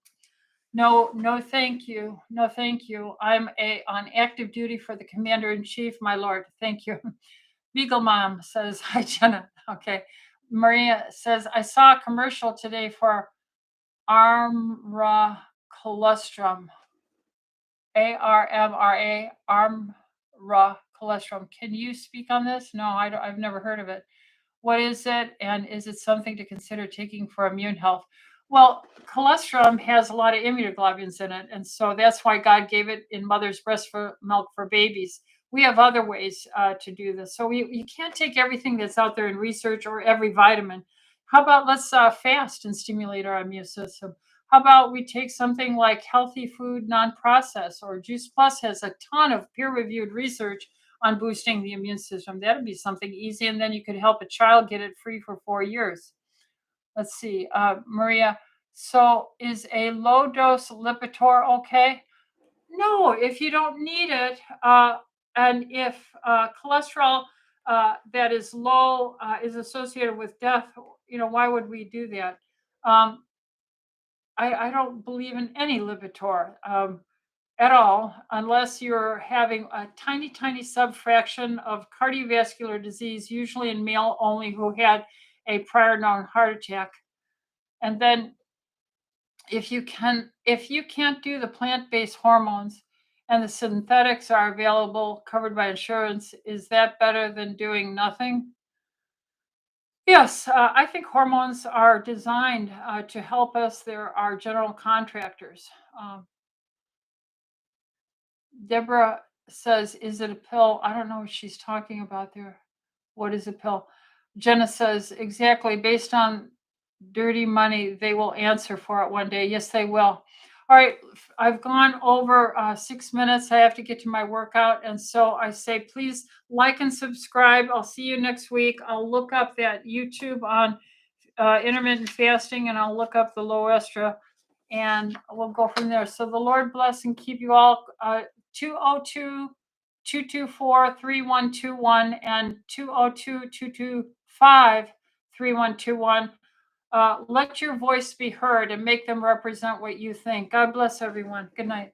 No, no, thank you. No, thank you. I'm on active duty for the commander in chief, my lord. Thank you. Beagle Mom says, hi, Jenna. Okay. Maria says, I saw a commercial today for ARMRA Colostrum. ARMRA, ARMRA Colostrum. Can you speak on this? No, I've never heard of it. What is it? And is it something to consider taking for immune health? Well, colostrum has a lot of immunoglobulins in it. And so that's why God gave it in mother's breast milk for babies. We have other ways to do this. So you can't take everything that's out there in research or every vitamin. How about let's fast and stimulate our immune system? How about we take something like healthy food, non-processed, or Juice Plus has a ton of peer-reviewed research on boosting the immune system. That'd be something easy. And then you could help a child get it free for 4 years. Let's see, Maria. So is a low dose Lipitor okay? No, if you don't need it, and if cholesterol that is low is associated with death, why would we do that? Um, I don't believe in any Lipitor. At all, unless you're having a tiny, tiny subfraction of cardiovascular disease, usually in male only who had a prior known heart attack. And then if you can't do the plant-based hormones and the synthetics are available, covered by insurance, is that better than doing nothing? Yes, I think hormones are designed to help us. They're our general contractors. Deborah says, is it a pill? I don't know what she's talking about there. What is a pill? Jenna says, exactly. Based on dirty money, they will answer for it one day. Yes, they will. All right. I've gone over 6 minutes. I have to get to my workout. And so I say, please like and subscribe. I'll see you next week. I'll look up that YouTube on intermittent fasting, and I'll look up the low estra, and we'll go from there. So the Lord bless and keep you all. 202-224-3121 and 202-225-3121. Let your voice be heard and make them represent what you think. God bless everyone. Good night.